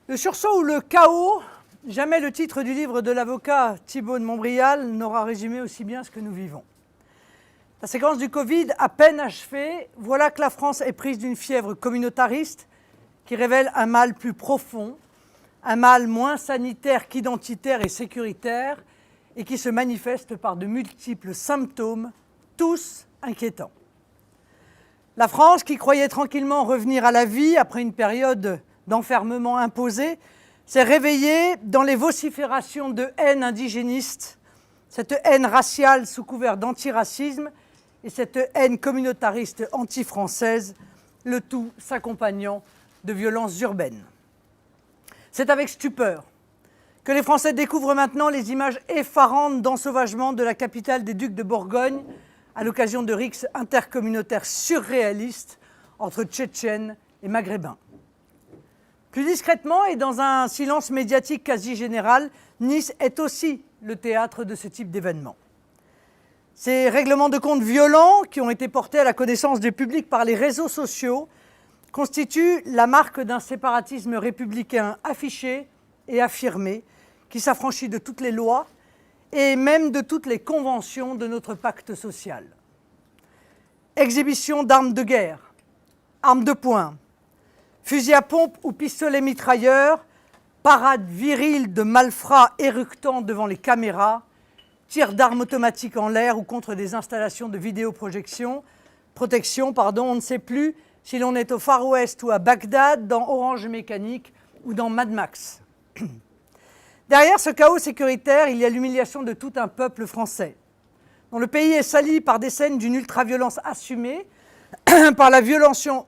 Le sursaut ou le chaos, jamais le titre du livre de l'avocat Thibault de Montbrial n'aura résumé aussi bien ce que nous vivons. La séquence du Covid à peine achevée, voilà que la France est prise d'une fièvre communautariste qui révèle un mal plus profond, un mal moins sanitaire qu'identitaire et sécuritaire et qui se manifeste par de multiples symptômes, tous inquiétants. La France, qui croyait tranquillement revenir à la vie après une période d'enfermement imposé, s'est réveillée dans les vociférations de haine indigéniste, cette haine raciale sous couvert d'antiracisme et cette haine communautariste anti-française, le tout s'accompagnant de violences urbaines. C'est avec stupeur que les Français découvrent maintenant les images effarantes d'ensauvagement de la capitale des Ducs de Bourgogne à l'occasion de rixes intercommunautaires surréalistes entre Tchétchènes et Maghrébins. Plus discrètement et dans un silence médiatique quasi général, Nice est aussi le théâtre de ce type d'événements. Ces règlements de comptes violents qui ont été portés à la connaissance du public par les réseaux sociaux constituent la marque d'un séparatisme républicain affiché et affirmé qui s'affranchit de toutes les lois et même de toutes les conventions de notre pacte social. Exhibition d'armes de guerre, armes de poing, fusils à pompe ou pistolets mitrailleurs, parade virile de malfrats éructant devant les caméras, tirs d'armes automatiques en l'air ou contre des installations de vidéoprotection, on ne sait plus si l'on est au Far West ou à Bagdad, dans Orange Mécanique ou dans Mad Max. Derrière ce chaos sécuritaire, il y a l'humiliation de tout un peuple français, dont le pays est sali par des scènes d'une ultra-violence assumée, par la violation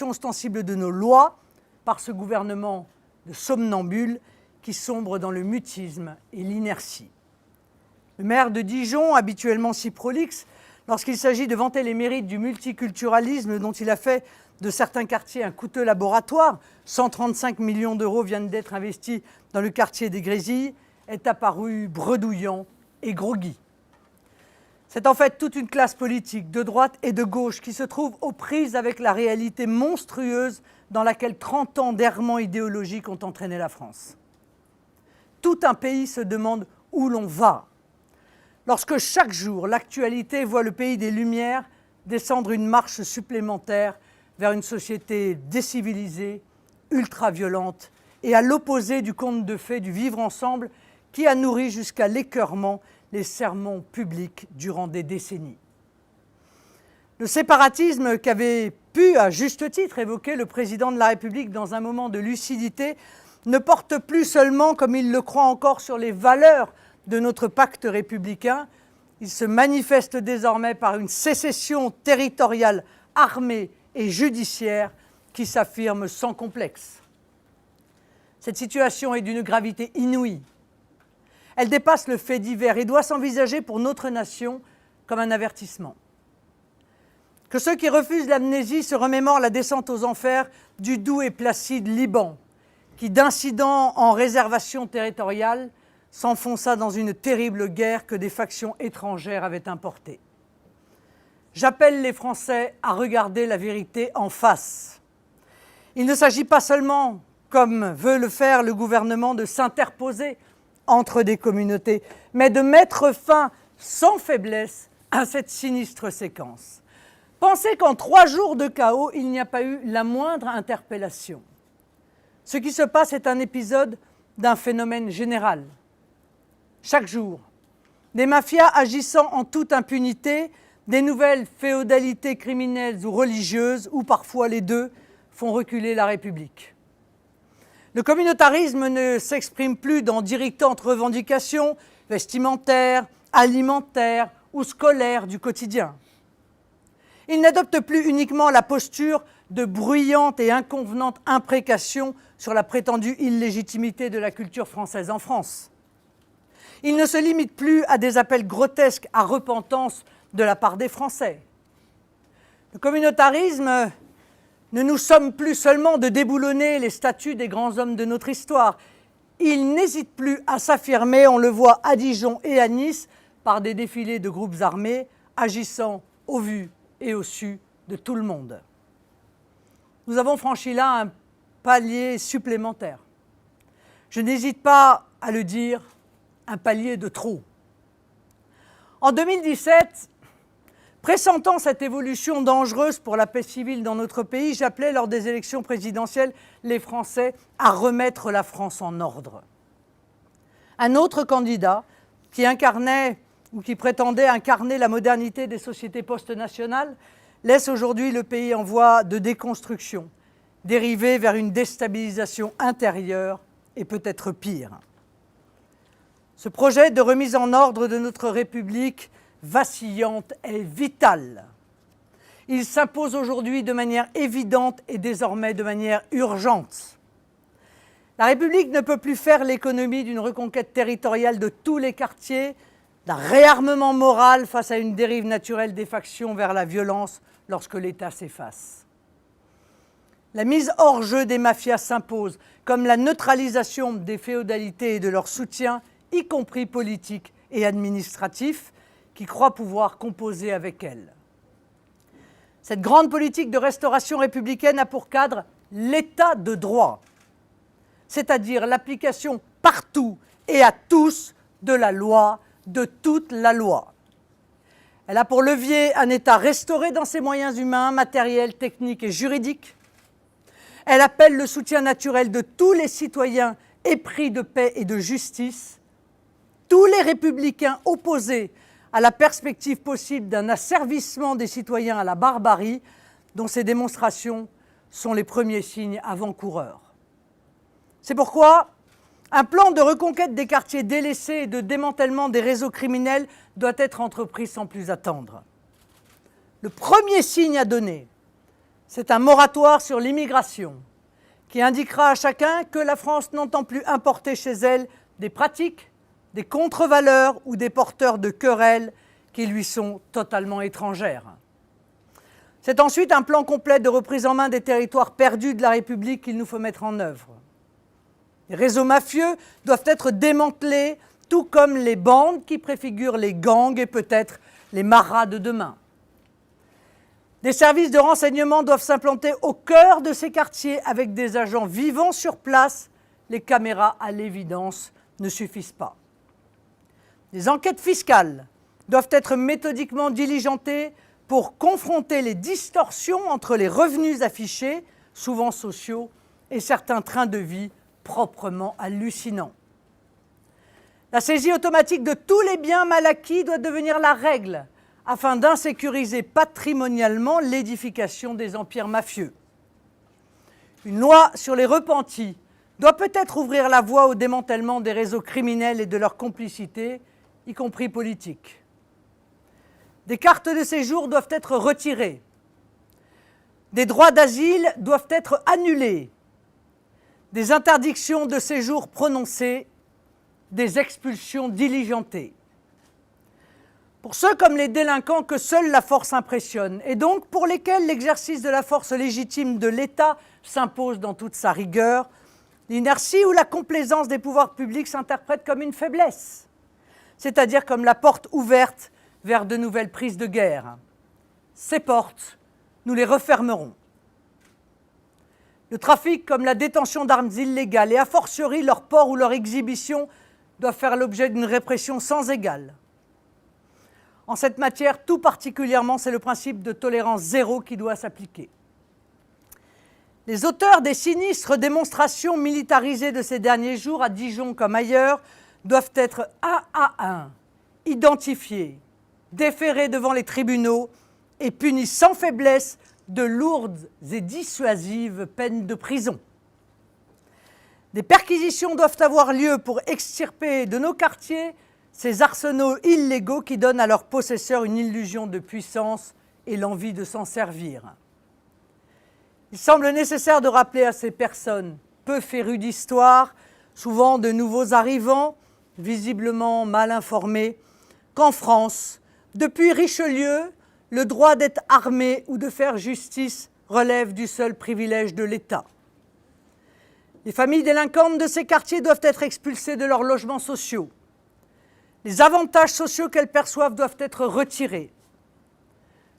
ostensible de nos lois, par ce gouvernement de somnambules qui sombre dans le mutisme et l'inertie. Le maire de Dijon, habituellement si prolixe, lorsqu'il s'agit de vanter les mérites du multiculturalisme dont il a fait de certains quartiers un coûteux laboratoire, 135 millions d'euros viennent d'être investis dans le quartier des Grésilles, est apparu bredouillant et groggy. C'est en fait toute une classe politique de droite et de gauche qui se trouve aux prises avec la réalité monstrueuse dans laquelle 30 ans d'errements idéologiques ont entraîné la France. Tout un pays se demande où l'on va. Lorsque chaque jour, l'actualité voit le pays des Lumières descendre une marche supplémentaire vers une société décivilisée, ultra-violente et à l'opposé du conte de fées du vivre ensemble qui a nourri jusqu'à l'écœurement les sermons publics durant des décennies. Le séparatisme qu'avait pu, à juste titre, évoquer le président de la République dans un moment de lucidité ne porte plus seulement, comme il le croit encore, sur les valeurs de notre pacte républicain. Il se manifeste désormais par une sécession territoriale armée et judiciaire qui s'affirme sans complexe. Cette situation est d'une gravité inouïe. Elle dépasse le fait divers et doit s'envisager pour notre nation comme un avertissement. Que ceux qui refusent l'amnésie se remémorent la descente aux enfers du doux et placide Liban, qui d'incident en réservation territoriale s'enfonça dans une terrible guerre que des factions étrangères avaient importée. J'appelle les Français à regarder la vérité en face. Il ne s'agit pas seulement, comme veut le faire le gouvernement, de s'interposer entre des communautés, mais de mettre fin sans faiblesse à cette sinistre séquence. Pensez qu'en 3 jours de chaos, il n'y a pas eu la moindre interpellation. Ce qui se passe est un épisode d'un phénomène général. Chaque jour, des mafias agissant en toute impunité, des nouvelles féodalités criminelles ou religieuses, ou parfois les deux, font reculer la République. Le communautarisme ne s'exprime plus dans d'irritantes revendications vestimentaires, alimentaires ou scolaires du quotidien. Il n'adopte plus uniquement la posture de bruyantes et inconvenantes imprécations sur la prétendue illégitimité de la culture française en France. Il ne se limite plus à des appels grotesques à repentance de la part des Français. Le communautarisme ne nous somme plus seulement de déboulonner les statues des grands hommes de notre histoire. Il n'hésite plus à s'affirmer, on le voit à Dijon et à Nice, par des défilés de groupes armés agissant au vu et au su de tout le monde. Nous avons franchi là un palier supplémentaire. Je n'hésite pas à le dire, un palier de trop. En 2017, pressentant cette évolution dangereuse pour la paix civile dans notre pays, j'appelais lors des élections présidentielles les Français à remettre la France en ordre. Un autre candidat qui incarnait ou qui prétendait incarner la modernité des sociétés post-nationales laisse aujourd'hui le pays en voie de déconstruction, dérivé vers une déstabilisation intérieure et peut-être pire. Ce projet de remise en ordre de notre République vacillante est vital. Il s'impose aujourd'hui de manière évidente et désormais de manière urgente. La République ne peut plus faire l'économie d'une reconquête territoriale de tous les quartiers, d'un réarmement moral face à une dérive naturelle des factions vers la violence lorsque l'État s'efface. La mise hors jeu des mafias s'impose, comme la neutralisation des féodalités et de leur soutien, y compris politique et administratif, qui croient pouvoir composer avec elles. Cette grande politique de restauration républicaine a pour cadre l'état de droit, c'est-à-dire l'application partout et à tous de la loi, de toute la loi. Elle a pour levier un État restauré dans ses moyens humains, matériels, techniques et juridiques. Elle appelle le soutien naturel de tous les citoyens épris de paix et de justice, tous les républicains opposés à la perspective possible d'un asservissement des citoyens à la barbarie, dont ces démonstrations sont les premiers signes avant-coureurs. C'est pourquoi un plan de reconquête des quartiers délaissés et de démantèlement des réseaux criminels doit être entrepris sans plus attendre. Le premier signe à donner, c'est un moratoire sur l'immigration qui indiquera à chacun que la France n'entend plus importer chez elle des pratiques, des contre-valeurs ou des porteurs de querelles qui lui sont totalement étrangères. C'est ensuite un plan complet de reprise en main des territoires perdus de la République qu'il nous faut mettre en œuvre. Les réseaux mafieux doivent être démantelés, tout comme les bandes qui préfigurent les gangs et peut-être les maras de demain. Des services de renseignement doivent s'implanter au cœur de ces quartiers avec des agents vivants sur place. Les caméras, à l'évidence, ne suffisent pas. Des enquêtes fiscales doivent être méthodiquement diligentées pour confronter les distorsions entre les revenus affichés, souvent sociaux, et certains trains de vie proprement hallucinants. La saisie automatique de tous les biens mal acquis doit devenir la règle afin d'insécuriser patrimonialement l'édification des empires mafieux. Une loi sur les repentis doit peut-être ouvrir la voie au démantèlement des réseaux criminels et de leur complicité, y compris politique. Des cartes de séjour doivent être retirées. Des droits d'asile doivent être annulés. Des interdictions de séjour prononcées, des expulsions diligentées. Pour ceux comme les délinquants que seule la force impressionne, et donc pour lesquels l'exercice de la force légitime de l'État s'impose dans toute sa rigueur, l'inertie ou la complaisance des pouvoirs publics s'interprète comme une faiblesse, c'est-à-dire comme la porte ouverte vers de nouvelles prises de guerre. Ces portes, nous les refermerons. Le trafic comme la détention d'armes illégales et a fortiori leur port ou leur exhibition doivent faire l'objet d'une répression sans égale. En cette matière, tout particulièrement, c'est le principe de tolérance zéro qui doit s'appliquer. Les auteurs des sinistres démonstrations militarisées de ces derniers jours, à Dijon comme ailleurs, doivent être un à un identifiés, déférés devant les tribunaux et punis sans faiblesse de lourdes et dissuasives peines de prison. Des perquisitions doivent avoir lieu pour extirper de nos quartiers ces arsenaux illégaux qui donnent à leurs possesseurs une illusion de puissance et l'envie de s'en servir. Il semble nécessaire de rappeler à ces personnes peu férues d'histoire, souvent de nouveaux arrivants, visiblement mal informés, qu'en France, depuis Richelieu, le droit d'être armé ou de faire justice relève du seul privilège de l'État. Les familles délinquantes de ces quartiers doivent être expulsées de leurs logements sociaux. Les avantages sociaux qu'elles perçoivent doivent être retirés.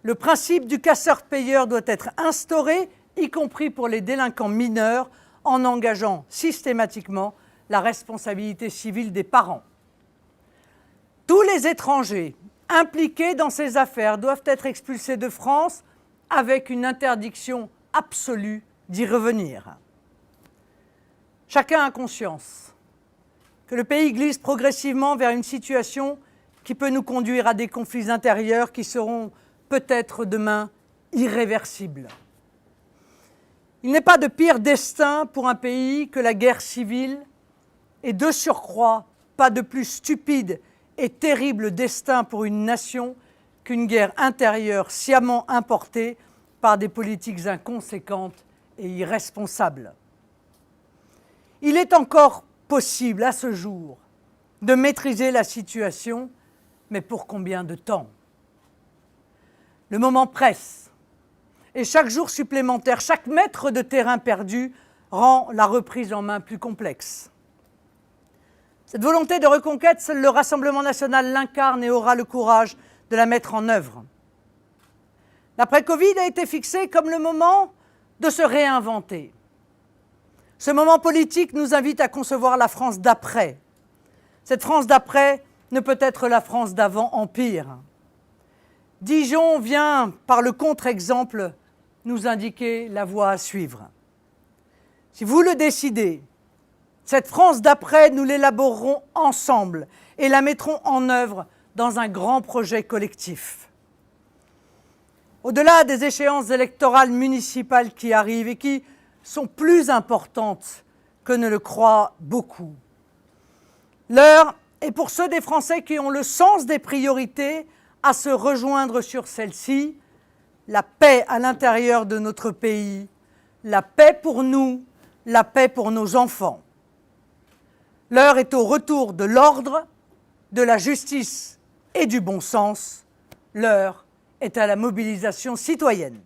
Le principe du casseur-payeur doit être instauré, y compris pour les délinquants mineurs, en engageant systématiquement la responsabilité civile des parents. Tous les étrangers impliqués dans ces affaires doivent être expulsés de France avec une interdiction absolue d'y revenir. Chacun a conscience que le pays glisse progressivement vers une situation qui peut nous conduire à des conflits intérieurs qui seront peut-être demain irréversibles. Il n'est pas de pire destin pour un pays que la guerre civile et de surcroît pas de plus stupide et terrible destin pour une nation qu'une guerre intérieure sciemment importée par des politiques inconséquentes et irresponsables. Il est encore possible à ce jour de maîtriser la situation, mais pour combien de temps? Le moment presse et chaque jour supplémentaire, chaque mètre de terrain perdu rend la reprise en main plus complexe. Cette volonté de reconquête, seul le Rassemblement national l'incarne et aura le courage de la mettre en œuvre. L'après-Covid a été fixé comme le moment de se réinventer. Ce moment politique nous invite à concevoir la France d'après. Cette France d'après ne peut être la France d'avant Empire. Dijon vient, par le contre-exemple, nous indiquer la voie à suivre. Si vous le décidez, cette France d'après, nous l'élaborerons ensemble et la mettrons en œuvre dans un grand projet collectif. Au-delà des échéances électorales municipales qui arrivent et qui sont plus importantes que ne le croient beaucoup, l'heure est pour ceux des Français qui ont le sens des priorités à se rejoindre sur celle-ci, la paix à l'intérieur de notre pays, la paix pour nous, la paix pour nos enfants. L'heure est au retour de l'ordre, de la justice et du bon sens. L'heure est à la mobilisation citoyenne.